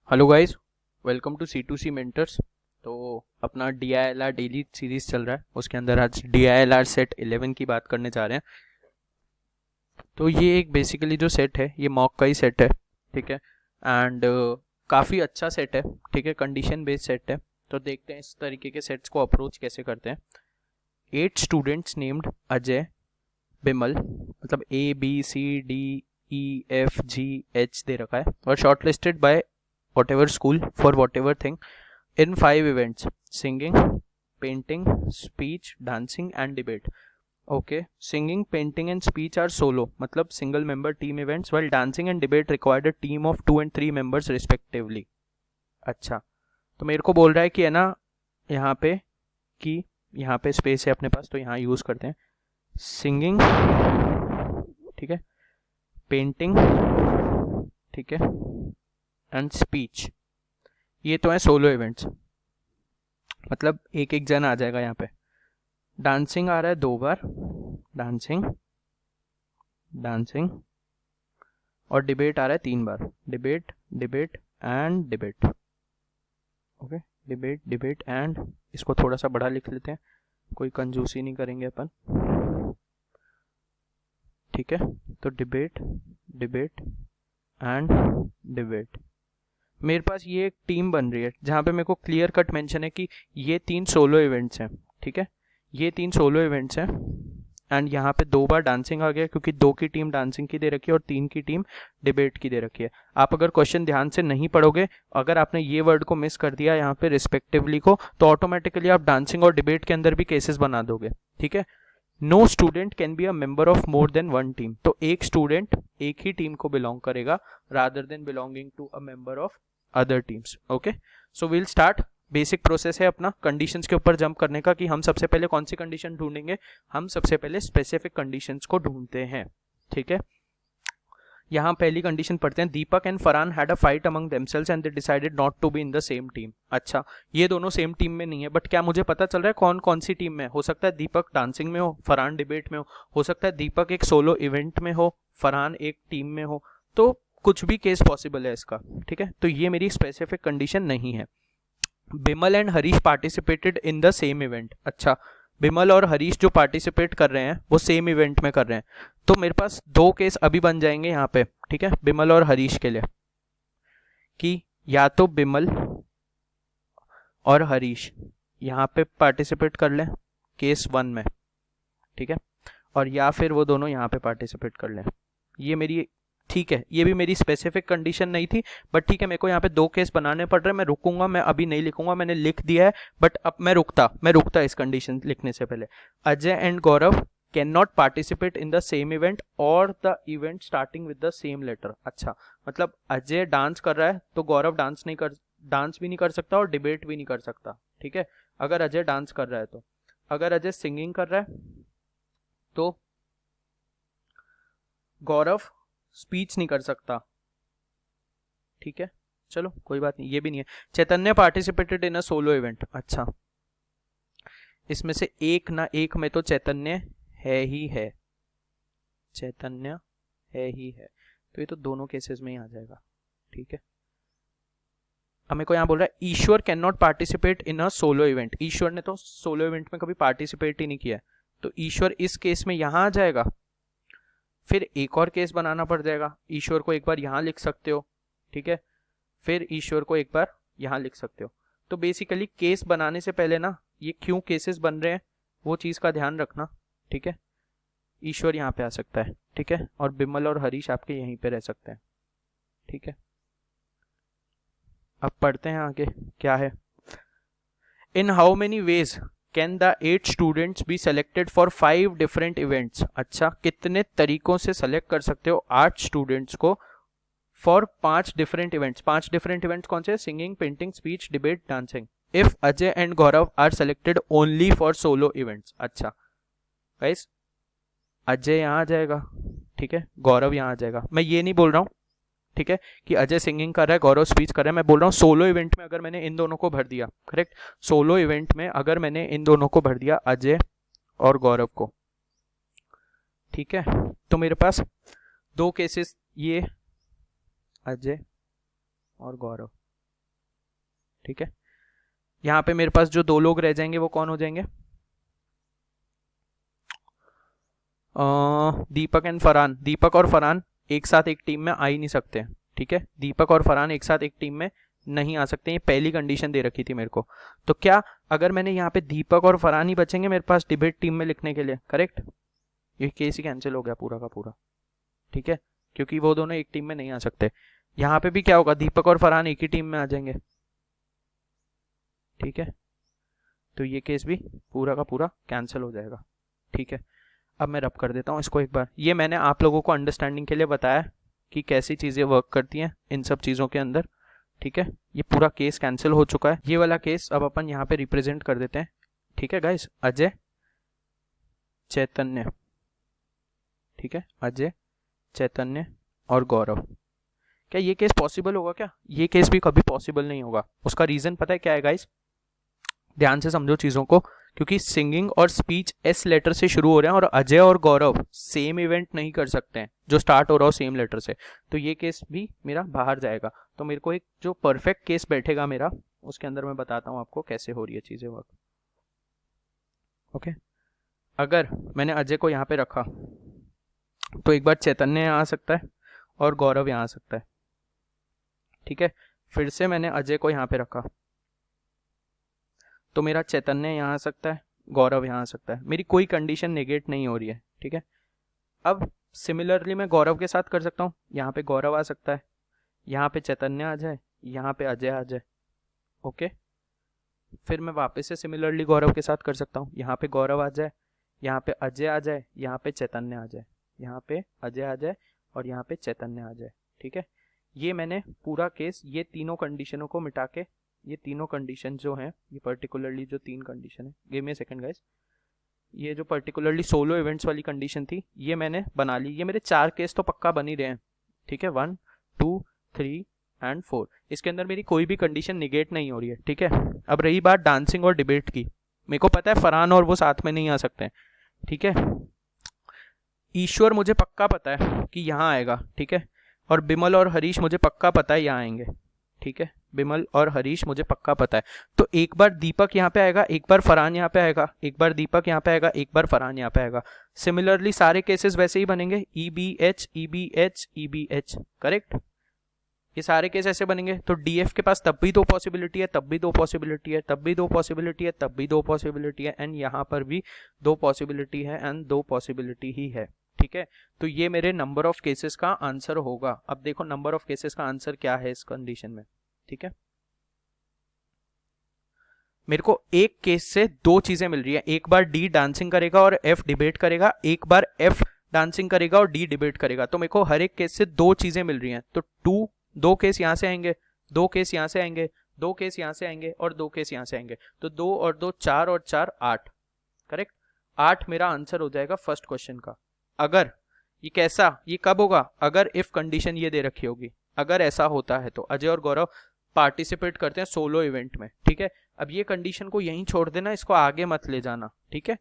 Hello guys, welcome to C2C mentors. तो अपना DILR daily series चल रहा है, उसके अंदर आज DILR सेट 11 की बात करने जा रहे हैं। तो ये एक बेसिकली जो सेट है ये मॉक का ही सेट है, ठीक है। एंड काफ़ी अच्छा सेट है, ठीक है, कंडीशन बेस्ड सेट है। तो देखते हैं इस तरीके के सेट्स को अप्रोच कैसे करते हैं। 8 स्टूडेंट्स नेम्ड अजय, बिमल, मतलब ABCDEFGH दे रखा है, और short listed by whatever school for whatever thing in 5 events: singing, painting, speech, dancing and debate. Okay, singing, painting and speech are solo, मतलब single member team events, while dancing and debate required a team of 2 and 3 members respectively. अच्छा, तो मेरे को बोल रहा है कि है ना, यहाँ पे कि यहाँ पे स्पेस है अपने पास, तो यहाँ यूज करते हैं सिंगिंग, ठीक है, पेंटिंग, ठीक है, एंड स्पीच। ये तो है सोलो इवेंट्स, मतलब एक एक जन आ जाएगा यहाँ पे। डांसिंग आ रहा है 2 बार, डांसिंग डांसिंग, और डिबेट आ रहा है 3 बार, debate debate and debate. Okay, debate debate and, इसको थोड़ा सा बड़ा लिख लेते हैं, कोई कंजूसी नहीं करेंगे अपन, ठीक है। तो डिबेट डिबेट एंड डिबेट। मेरे पास ये एक टीम बन रही है जहाँ पे मेरे को क्लियर कट मेंशन है कि ये 3 सोलो इवेंट्स हैं, ठीक है, ये 3 सोलो इवेंट्स हैं। एंड यहाँ पे 2 बार डांसिंग आ गया क्योंकि 2 की टीम डांसिंग की दे रखी है और 3 की टीम डिबेट की दे रखी है। आप अगर क्वेश्चन ध्यान से नहीं पढ़ोगे, अगर आपने ये वर्ड को मिस कर दिया यहाँ पे रिस्पेक्टिवली को, तो ऑटोमेटिकली आप डांसिंग और डिबेट के अंदर भी केसेस बना दोगे, ठीक है। No student can be a member of more than 1 team, तो एक स्टूडेंट एक ही टीम को बिलोंग करेगा rather than belonging to a member of other teams. Okay, so will start. Basic process है अपना कंडीशंस के ऊपर जंप करने का, कि हम सबसे पहले कौन सी कंडीशन ढूंढेंगे। हम सबसे पहले स्पेसिफिक कंडीशंस को ढूंढते हैं, ठीक है। यहाँ पहली कंडीशन पढ़ते हैं, Deepak and Farhan had a fight among themselves and they decided not to be in the same team. अच्छा, ये दोनों सेम टीम में नहीं है, बट क्या मुझे पता चल रहा है कौन कौन सी टीम में। हो सकता है दीपक डांसिंग में हो, फरहान डिबेट में हो सकता है दीपक एक सोलो इवेंट में हो, फरहान एक टीम में हो, तो कुछ भी केस पॉसिबल है इसका, ठीक है। तो ये मेरी स्पेसिफिक कंडीशन नहीं है। Bimal and Harish participated in the same event. अच्छा, बिमल और हरीश जो पार्टिसिपेट कर रहे हैं वो सेम इवेंट में कर रहे हैं, तो मेरे पास 2 केस अभी बन जाएंगे यहाँ पे, ठीक है, बिमल और हरीश के लिए, कि या तो बिमल और हरीश यहाँ पे पार्टिसिपेट कर लें केस 1 में, ठीक है, और या फिर वो दोनों यहाँ पे पार्टिसिपेट कर लें। ये मेरी, ठीक है, ये भी मेरी स्पेसिफिक कंडीशन नहीं थी, बट ठीक है, मेरे को यहाँ पे 2 केस बनाने पड़ रहे हैं। मैं रुकूंगा, मैं अभी नहीं लिखूंगा, मैंने लिख दिया है, बट अब मैं रुकता इस कंडीशन लिखने से पहले। Ajay and Gaurav can not participate in the same event और the event starting with the same letter. अच्छा, मतलब अजय डांस कर रहा है तो गौरव डांस भी नहीं कर सकता और डिबेट भी नहीं कर सकता, ठीक है, अगर अजय डांस कर रहा है तो। अगर अजय सिंगिंग कर रहा है तो गौरव स्पीच नहीं कर सकता, ठीक है, चलो कोई बात नहीं, ये भी नहीं है। Chaitanya participated in a solo event. अच्छा, इसमें से एक ना एक में तो चैतन्य है ही है, चैतन्य है ही है, तो ये तो दोनों केसेस में ही आ जाएगा, ठीक है। हमें को यहाँ बोल रहा है Ishwar can not participate in a solo event. Ishwar ने तो सोलो इवेंट में कभी पार्टिसिपेट ही नहीं किया है, तो ईश्वर इस केस में यहां आ जाएगा। फिर एक और केस बनाना पड़ जाएगा, ईश्वर को एक बार यहां लिख सकते हो, ठीक है, फिर ईश्वर को एक बार यहां लिख सकते हो। तो बेसिकली केस बनाने से पहले ना, ये क्यों केसेस बन रहे हैं वो चीज का ध्यान रखना, ठीक है। ईश्वर यहाँ पे आ सकता है, ठीक है, और बिमल और हरीश आपके यहीं पे रह सकते हैं, ठीक है। अब पढ़ते हैं आगे क्या है। In how many ways can the 8 students be selected for 5 different events. अच्छा, कितने तरीकों से सेलेक्ट कर सकते हो 8 स्टूडेंट्स को for 5 different events. 5 different events कौन से? Singing, painting, speech, debate, dancing. If Ajay and Gaurav are selected only for solo events. अच्छा गाइस, अजय यहाँ आ जाएगा, ठीक है, गौरव यहाँ आ जाएगा। मैं ये नहीं बोल रहा हूँ, ठीक है, कि अजय सिंगिंग कर रहा है, गौरव स्पीच कर रहा है। मैं बोल रहा हूँ सोलो इवेंट में अगर मैंने इन दोनों को भर दिया, करेक्ट, सोलो इवेंट में अगर मैंने इन दोनों को भर दिया, अजय और गौरव को, ठीक है, तो मेरे पास 2 केसेस, ये अजय और गौरव, ठीक है। यहाँ पे मेरे पास जो 2 लोग रह जाएंगे वो कौन हो जाएंगे, दीपक एंड फरहान। दीपक और फरहान एक साथ एक टीम में आ ही नहीं सकते, ठीक है। दीपक और फरहान एक साथ एक टीम में नहीं आ सकते, ये पहली कंडीशन दे रखी थी मेरे को। तो क्या अगर मैंने यहाँ पे दीपक और फरहान ही बचेंगे मेरे पास डिबेट टीम में लिखने के लिए, करेक्ट। ये केस ही कैंसिल हो गया पूरा का पूरा, ठीक है, क्योंकि वो दोनों एक टीम में नहीं आ सकते। यहाँ पे भी क्या होगा, दीपक और फरहान एक ही टीम में आ जाएंगे, ठीक है। तो ये केस भी पूरा का पूरा कैंसिल हो जाएगा, ठीक है। अब मैं रब कर देता हूँ इसको एक बार। ये मैंने आप लोगों को अंडरस्टैंडिंग के लिए बताया कि कैसी चीज़ें वर्क करती हैं इन सब चीज़ों के अंदर, ठीक है। ये पूरा केस कैंसिल हो चुका है। ये वाला केस अब अपन यहाँ पे रिप्रेजेंट कर देते हैं, ठीक है गाइस। अजय, चैतन्य, ठीक है, अजय, चैतन्य और गौरव। क्या ये केस पॉसिबल होगा? क्या ये केस भी कभी पॉसिबल नहीं होगा। उसका रीजन पता है क्या है गाइस? ध्यान से समझो चीजों को, क्योंकि सिंगिंग और स्पीच एस लेटर से शुरू हो रहे हैं और अजय और गौरव सेम इवेंट नहीं कर सकते हैं जो स्टार्ट हो रहा हो सेम लेटर से। तो ये केस भी मेरा बाहर जाएगा। तो मेरे को एक जो परफेक्ट केस बैठेगा मेरा, उसके अंदर मैं बताता हूँ आपको कैसे हो रही है चीजें वर्क। ओके, अगर मैंने अजय को यहाँ पे रखा तो एक बार चैतन्य यहाँ आ सकता है और गौरव यहाँ आ सकता है, ठीक है। फिर से मैंने अजय को यहाँ पे रखा तो मेरा चैतन्य यहाँ आ सकता है, गौरव यहाँ आ सकता है। मेरी कोई कंडीशन नेगेट नहीं हो रही है, ठीक है। अब सिमिलरली मैं गौरव के साथ कर सकता हूँ, यहाँ पे गौरव आ सकता है, यहाँ पे चैतन्य आ जाए, यहाँ पे अजय आ जाए, ओके। फिर मैं वापस से सिमिलरली गौरव के साथ कर सकता हूँ, यहाँ पे गौरव आ जाए, यहाँ पे अजय आ जाए, यहाँ पे चैतन्य आ जाए, यहाँ पे अजय आ जाए और यहाँ पे चैतन्य आ जाए, ठीक है। ये मैंने पूरा केस ये तीनों कंडीशनों को मिटा के, ये तीनों कंडीशन जो हैं, ये पर्टिकुलरली जो 3 कंडीशन है, give me a second guys, ये जो पर्टिकुलरली सोलो इवेंट्स वाली कंडीशन थी ये मैंने बना ली। ये मेरे 4 केस तो पक्का बन ही रहे हैं, ठीक है, 1 2 3 एंड 4। इसके अंदर मेरी कोई भी कंडीशन निगेट नहीं हो रही है, ठीक है। अब रही बात डांसिंग और डिबेट की, मेरे को पता है फरहान और वो साथ में नहीं आ सकते हैं, ठीक है। ईश्वर मुझे पक्का पता है कि यहाँ आएगा, ठीक है। और बिमल और हरीश मुझे पक्का पता है यहाँ आएंगे, ठीक है। बिमल और हरीश मुझे पक्का पता है। तो एक बार दीपक यहाँ पे आएगा, एक बार फरहान यहाँ पे आएगा, एक बार दीपक यहाँ पे आएगा, एक बार फरहान यहाँ पे आएगा। सिमिलरली सारे केसेस वैसे ही बनेंगे, EBH EBH EBH, करेक्ट। ये सारे केस ऐसे बनेंगे। तो DF के पास तब भी 2 पॉसिबिलिटी है, तब भी 2 पॉसिबिलिटी है, तब भी 2 पॉसिबिलिटी है, तब भी 2 पॉसिबिलिटी है, एंड यहाँ पर भी 2 पॉसिबिलिटी है एंड 2 पॉसिबिलिटी ही है, ठीक है। तो ये मेरे नंबर ऑफ केसेस का आंसर होगा। अब देखो नंबर ऑफ केसेस का आंसर क्या है इस कंडीशन में, ठीक है। मेरे को एक केस से 2 चीजें मिल रही है, एक बार D डांसिंग करेगा और F डिबेट करेगा, एक बार F डांसिंग करेगा और D डिबेट करेगा। तो मेरे को हर एक केस से 2 चीजें मिल रही हैं। तो 2 केस यहाँ से आएंगे, 2 केस यहाँ से आएंगे, 2 केस यहाँ से आएंगे और 2 केस यहाँ से आएंगे। तो 2 और 2 4 और 4 8, करेक्ट। 8 मेरा आंसर हो जाएगा फर्स्ट क्वेश्चन का। अगर ये कैसा, ये कब होगा? अगर इफ कंडीशन ये दे रखी होगी, अगर ऐसा होता है तो अजय और गौरव पार्टिसिपेट करते हैं सोलो इवेंट में, ठीक है। अब ये कंडीशन को यहीं छोड़ देना, इसको आगे मत ले जाना, ठीक है।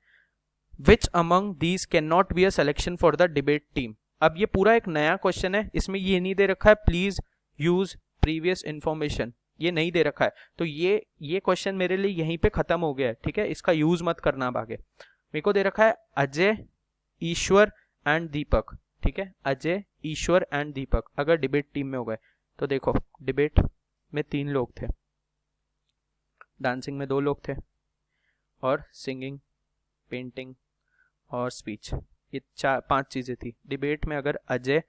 Which among these can not be a selection for the debate team. अब ये पूरा एक नया क्वेश्चन है, इसमें ये नहीं दे रखा है प्लीज यूज प्रीवियस इंफॉर्मेशन, ये नहीं दे रखा है। तो ये क्वेश्चन मेरे लिए यहीं पे खत्म हो गया है, ठीक है। इसका यूज मत करना अब आगे। मेरे को दे रखा है अजय, ईश्वर एंड दीपक, ठीक है। अजय, ईश्वर एंड दीपक अगर डिबेट टीम में हो गए तो देखो डिबेट में 3 लोग थे, डांसिंग में 2 लोग थे और सिंगिंग, पेंटिंग और स्पीच, ये 5 चीजें थी। डिबेट में अगर अजय,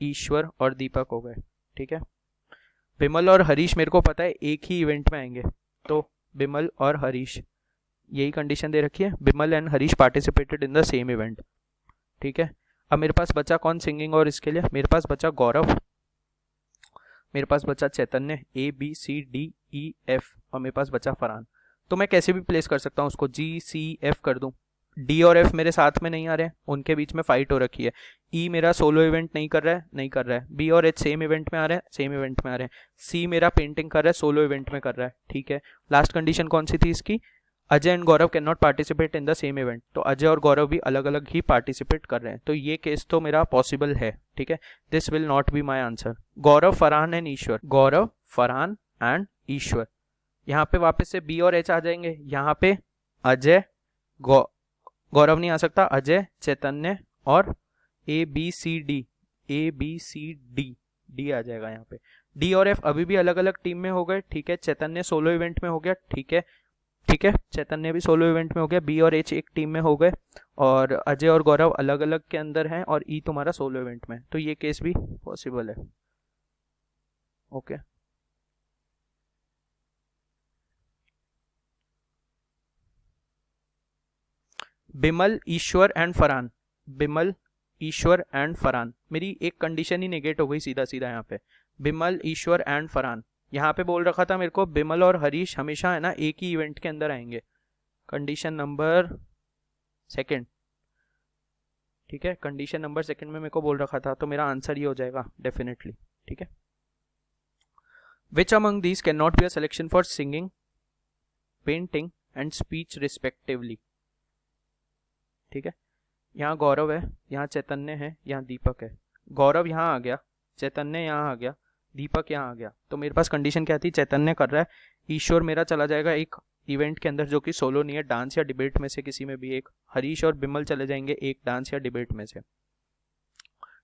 ईश्वर और दीपक हो गए, ठीक है। बिमल और हरीश मेरे को पता है एक ही इवेंट में आएंगे, तो बिमल और हरीश, यही कंडीशन दे रखी है, Bimal and Harish participated in the same event, ठीक है। अब मेरे पास बचा कौन सिंगिंग और इसके लिए? मेरे पास बचा गौरव, मेरे पास बचा चैतन्य ABCDEF और मेरे पास बचा फरहान। तो मैं कैसे भी प्लेस कर सकता हूँ उसको, GCF कर दूं। D और F मेरे साथ में नहीं आ रहे हैं, उनके बीच में फाइट हो रखी है। E मेरा सोलो इवेंट नहीं कर रहा है, नहीं कर रहा है। B और H सेम इवेंट में आ रहे हैं, सेम इवेंट में आ रहे हैं। C मेरा पेंटिंग कर रहा है, सोलो इवेंट में कर रहा है, ठीक है। लास्ट कंडीशन कौन सी थी इसकी? Ajay and Gaurav can not participate in the same event. तो अजय और गौरव भी अलग अलग ही पार्टिसिपेट कर रहे हैं, तो ये केस तो मेरा पॉसिबल है, ठीक है। This will not be my answer. Gaurav, Farhan and Ishwar, Gaurav, Farhan and Ishwar, यहाँ पे वापस से बी और एच आ जाएंगे, यहाँ पे अजय गौरव नहीं आ सकता, अजय चैतन्य और A B C D, A B C D, D आ जाएगा यहाँ पे। डी और एफ अभी भी अलग अलग टीम में हो गए, ठीक है। चैतन्य सोलो इवेंट में हो गया, ठीक है, ठीक है, चैतन्य भी सोलो इवेंट में हो गया, बी और एच एक टीम में हो गए, और अजय और गौरव अलग अलग के अंदर हैं, और ई तुम्हारा सोलो इवेंट में, तो ये केस भी पॉसिबल है। Okay Bimal, Ishwar and Farhan, Bimal, Ishwar and Farhan, मेरी एक कंडीशन ही नेगेट हो गई सीधा सीधा यहाँ पे। बिमल, ईश्वर एंड फरहान, यहाँ पे बोल रखा था मेरे को बिमल और हरीश हमेशा है ना एक ही इवेंट के अंदर आएंगे, कंडीशन नंबर सेकंड, ठीक है, कंडीशन नंबर सेकंड में मेरे को बोल रखा था, तो मेरा आंसर ये हो जाएगा डेफिनेटली, ठीक है। Which among these can not be a selection for singing, painting and speech respectively, ठीक है। यहाँ गौरव है, यहाँ चैतन्य है, यहाँ दीपक है, गौरव यहाँ आ गया, चैतन्य यहाँ आ गया, दीपक यहाँ आ गया, तो मेरे पास कंडीशन क्या थी, चैतन्य कर रहा है, ईश्वर मेरा चला जाएगा एक इवेंट के अंदर जो कि सोलो नहीं है, डांस या डिबेट में से किसी में भी एक, हरीश और बिमल चले जाएंगे एक डांस या डिबेट में से,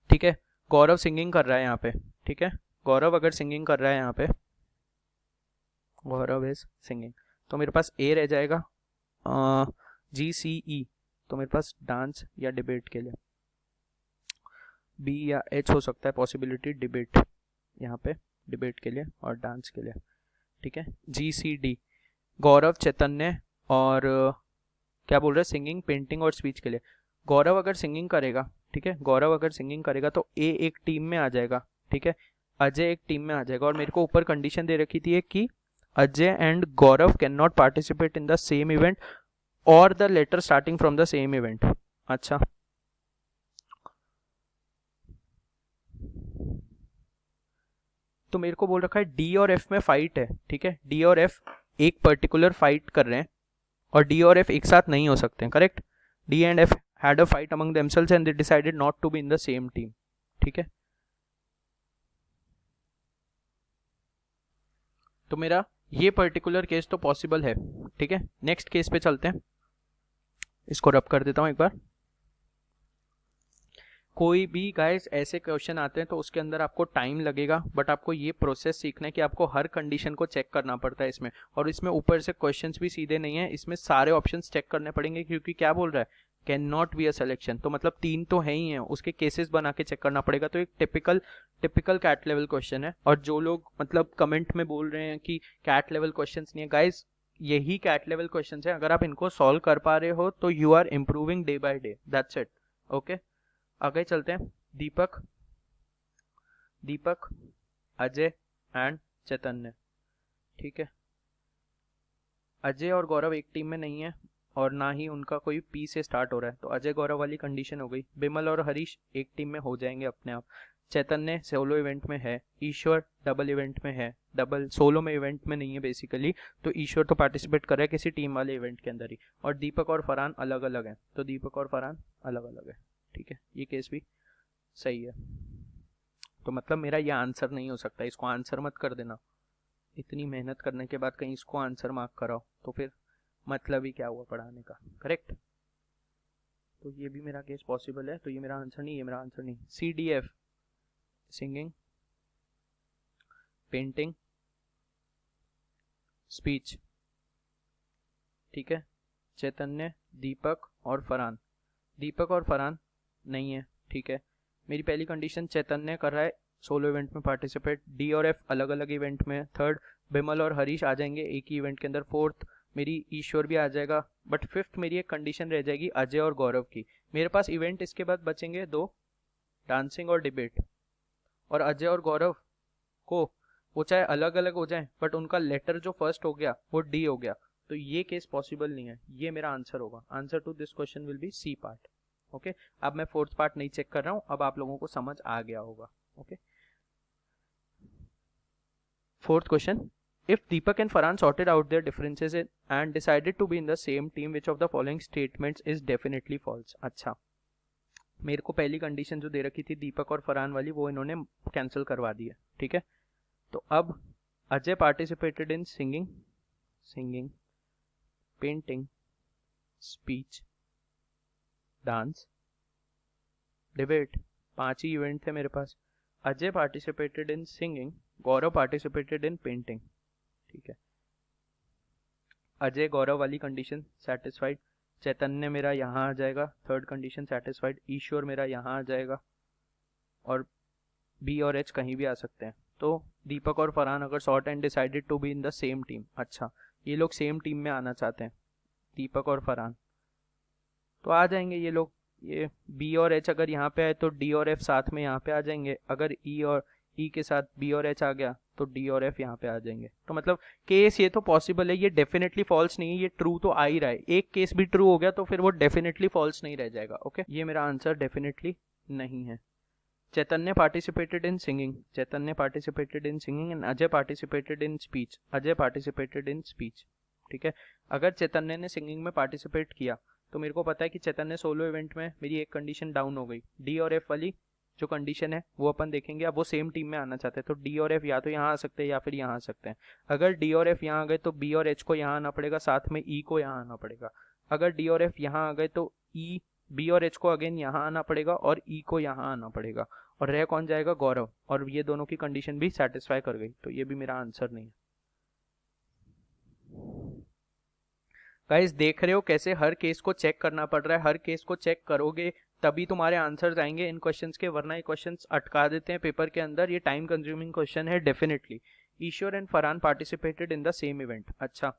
ठीक है। गौरव सिंगिंग कर रहा है यहाँ पे, ठीक है, गौरव अगर सिंगिंग कर रहा है यहाँ पे, गौरव इज सिंगिंग, तो मेरे पास ए रह जाएगा, जी सी ई, तो मेरे पास डांस या डिबेट के लिए, बी या एच हो सकता है पॉसिबिलिटी डिबेट, यहाँ पे डिबेट के लिए और डांस के लिए, ठीक है। जी सी डी, गौरव चैतन्य और क्या बोल रहे हैं, सिंगिंग पेंटिंग और स्पीच के लिए, गौरव अगर सिंगिंग करेगा, ठीक है, गौरव अगर सिंगिंग करेगा तो ए एक टीम में आ जाएगा, ठीक है, अजय एक टीम में आ जाएगा, और मेरे को ऊपर कंडीशन दे रखी थी कि Ajay and Gaurav can not participate in the same event और the letter starting from the same event. अच्छा, तो मेरे को बोल रखा है डी और एफ में फाइट है, ठीक है, डी और एफ एक पर्टिकुलर फाइट कर रहे हैं, और डी और एफ एक साथ नहीं हो सकते हैं, correct. D and F had a fight among themselves and they decided not to be in the same team, ठीक है। तो मेरा ये पर्टिकुलर केस तो पॉसिबल है, ठीक है। नेक्स्ट केस पे चलते हैं, इसको रब कर देता हूं एक बार। कोई भी गाइस ऐसे क्वेश्चन आते हैं तो उसके अंदर आपको टाइम लगेगा, बट आपको ये प्रोसेस सीखना है कि आपको हर कंडीशन को चेक करना पड़ता है इसमें, और इसमें ऊपर से क्वेश्चंस भी सीधे नहीं है, इसमें सारे ऑप्शंस चेक करने पड़ेंगे, क्योंकि क्या बोल रहा है, can not be a selection, तो मतलब तीन तो है ही है, उसके केसेस बना के चेक करना पड़ेगा, तो एक टिपिकल कैट लेवल क्वेश्चन है। और जो लोग मतलब कमेंट में बोल रहे हैं कि कैट लेवल क्वेश्चन नहीं है, गाइज यही कैट लेवल क्वेश्चन है, अगर आप इनको सॉल्व कर पा रहे हो तो you are improving day by day, that's it. Okay, आगे चलते हैं। दीपक, दीपक, अजय एंड चैतन्य, ठीक है। अजय और गौरव एक टीम में नहीं है, और ना ही उनका कोई पी से स्टार्ट हो रहा है, तो अजय गौरव वाली कंडीशन हो गई। बिमल और हरीश एक टीम में हो जाएंगे अपने आप। चैतन्य सोलो इवेंट में है, ईश्वर डबल इवेंट में है, डबल सोलो में इवेंट में नहीं है बेसिकली, तो ईश्वर तो पार्टिसिपेट कर रहा है किसी टीम वाले इवेंट के अंदर ही। और दीपक और फरहान अलग अलग हैं, तो दीपक और फरहान अलग अलग है, ठीक है। ये केस भी सही है, तो मतलब मेरा ये आंसर नहीं हो सकता, इसको आंसर मत कर देना, इतनी मेहनत करने के बाद कहीं इसको आंसर मार्क कराओ तो फिर मतलब ही क्या हुआ पढ़ाने का, करेक्ट। तो ये भी मेरा केस पॉसिबल है, तो ये मेरा आंसर नहीं, ये मेरा आंसर नहीं। C D F, singing, painting, speech, ठीक है। चैतन्य, दीपक और फरहान, दीपक और फरहान नहीं है, ठीक है। मेरी पहली कंडीशन चैतन्य कर रहा है सोलो इवेंट में पार्टिसिपेट, डी और एफ अलग अलग इवेंट में, थर्ड बिमल और हरीश आ जाएंगे एक ही इवेंट के अंदर, फोर्थ मेरी ईश्वर भी आ जाएगा, बट फिफ्थ मेरी एक कंडीशन रह जाएगी अजय और गौरव की। मेरे पास इवेंट इसके बाद बचेंगे दो, डांसिंग और डिबेट, और अजय और गौरव को वो चाहे अलग अलग हो जाए बट उनका लेटर जो फर्स्ट हो गया वो डी हो गया, तो ये केस पॉसिबल नहीं है, ये मेरा आंसर होगा। Answer to this question will be C part. Okay, अब मैं फोर्थ पार्ट नहीं चेक कर रहा हूं, अब आप लोगों को समझ आ गया होगा। Okay, fourth question, if Deepak and Farhan sorted out their differences and decided to be in the same team, which of the following statements is definitely false? अच्छा, मेरे को पहली कंडीशन जो दे रखी थी दीपक और फरहान वाली वो इन्होंने कैंसिल करवा दी है, ठीक है। तो अब Ajay participated in singing, singing, painting, speech, dance, debate. 5 ही इवेंट थे मेरे पास। Ajay participated in singing, Gaurav participated in painting. ठीक है, अजय गौरव वाली कंडीशन सेटिस्फाइड, चैतन्य मेरा यहाँ आ जाएगा, थर्ड कंडीशन सेटिस्फाइड, ईश्वर मेरा यहाँ आ जाएगा, और बी और एच कहीं भी आ सकते हैं। तो दीपक और फरहान अगर sort and decided to be in the same team, अच्छा ये लोग सेम टीम में आना चाहते हैं, दीपक और फरहान, तो आ जाएंगे ये लोग। ये बी और एच अगर यहाँ पे आए तो डी और एफ साथ में यहाँ पे आ जाएंगे, अगर ई और ई के साथ बी और एच आ गया तो डी और एफ यहाँ पे आ जाएंगे। तो मतलब केस ये तो पॉसिबल है, ये डेफिनेटली फॉल्स नहीं है, ये ट्रू तो आ ही रहा है। एक केस भी ट्रू हो गया तो फिर वो डेफिनेटली फॉल्स नहीं रह जाएगा। ओके, ये मेरा आंसर डेफिनेटली नहीं है। Chaitanya participated in singing, Chaitanya participated in singing, and Ajay participated in speech, Ajay participated in speech. ठीक है, अगर चैतन्य ने सिंगिंग में पार्टिसिपेट किया तो मेरे को पता है कि चैतन्य सोलो इवेंट में मेरी एक कंडीशन डाउन हो गई। डी और एफ वाली जो कंडीशन है वो अपन देखेंगे। अब वो सेम टीम में आना चाहते हैं तो डी और एफ या तो यहाँ आ सकते हैं या फिर यहाँ आ सकते हैं। अगर डी और एफ यहाँ आ गए तो बी और एच को यहाँ आना पड़ेगा, साथ में ई को यहाँ आना पड़ेगा। अगर डी और एफ यहाँ आ गए तो ई बी और एच को अगेन यहाँ आना पड़ेगा और ई को यहाँ आना पड़ेगा, और रह कौन जाएगा, गौरव। और ये दोनों की कंडीशन भी सेटिस्फाई कर गई, तो ये भी मेरा आंसर नहीं है। गाइस देख रहे हो कैसे हर केस को चेक करना पड़ रहा है, हर केस को चेक करोगे तभी तुम्हारे आंसर्स आएंगे इन क्वेश्चंस के, वरना ये क्वेश्चंस अटका देते हैं पेपर के अंदर। ये टाइम कंज्यूमिंग क्वेश्चन है definitely. Ishwar and Farhan participated in the same event, अच्छा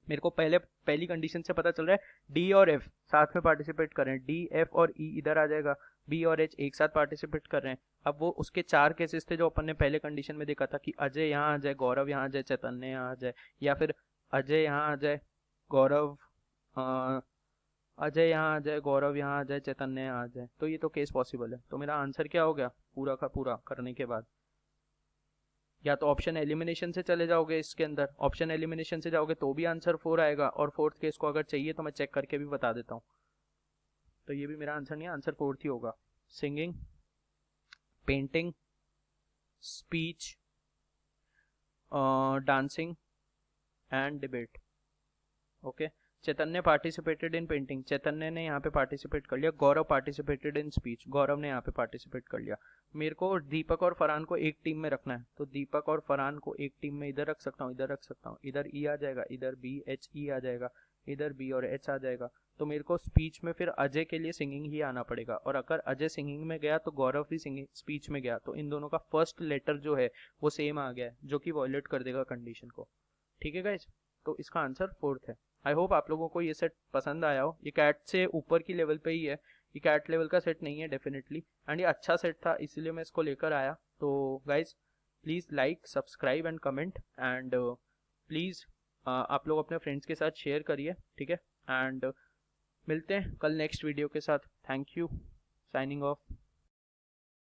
मेरे को पहली कंडीशन से पता चल रहा है डी और एफ साथ में पार्टिसिपेट कर रहे हैं, डी एफ और ई इधर आ जाएगा, बी और एच एक साथ पार्टिसिपेट कर रहे हैं। अब वो उसके 4 केसेस थे जो अपन ने पहले कंडीशन में देखा था कि अजय यहाँ आ जाए, गौरव यहाँ आ जाए, चैतन्य यहाँ आ जाए, या फिर अजय यहाँ आ जाए, गौरव अजय यहाँ आ जाए, गौरव यहाँ आ जाए, चैतन्य यहाँ आ जाए। तो ये तो केस पॉसिबल है। तो मेरा आंसर क्या हो गया पूरा का पूरा करने के बाद? या तो ऑप्शन एलिमिनेशन से चले जाओगे इसके अंदर, ऑप्शन एलिमिनेशन से जाओगे तो भी आंसर 4 आएगा, और फोर्थ केस को अगर चाहिए तो मैं चेक करके भी बता देता हूँ। तो ये भी मेरा आंसर नहीं है, आंसर फोर्थ ही होगा। Singing, painting, speech, dancing and debate. Okay, Chaitanya participated in painting, Chaitanya ने यहाँ पे पार्टिसिपेट कर लिया। गौरव पार्टिसिपेटेड इन स्पीच, गौरव ने यहाँ पे पार्टिसिपेट कर लिया। मेरे को दीपक और फरहान को एक टीम में रखना है, तो दीपक और फरहान को एक टीम में इधर रख सकता हूँ, इधर रख सकता हूँ, इधर ई आ जाएगा, इधर बी एच ई आ जाएगा, इधर बी और एच आ जाएगा। तो मेरे को स्पीच में फिर अजय के लिए सिंगिंग ही आना पड़ेगा, और अगर अजय सिंगिंग में गया तो गौरव भी सिंगिंग स्पीच में गया, तो इन दोनों का फर्स्ट लेटर जो है वो सेम आ गया है, जो कि वॉयलेट कर देगा कंडीशन को। ठीक है गाइज, तो इसका आंसर फोर्थ है। आई होप आप लोगों को ये सेट पसंद आया हो। ये कैट से ऊपर की लेवल पे ही है, ये कैट लेवल का सेट नहीं है डेफिनेटली, एंड ये अच्छा सेट था इसीलिए मैं इसको लेकर आया। तो guys please like, subscribe and comment, and please आप लोग अपने फ्रेंड्स के साथ शेयर करिए। ठीक है, एंड मिलते हैं कल नेक्स्ट वीडियो के साथ। Thank you, signing off.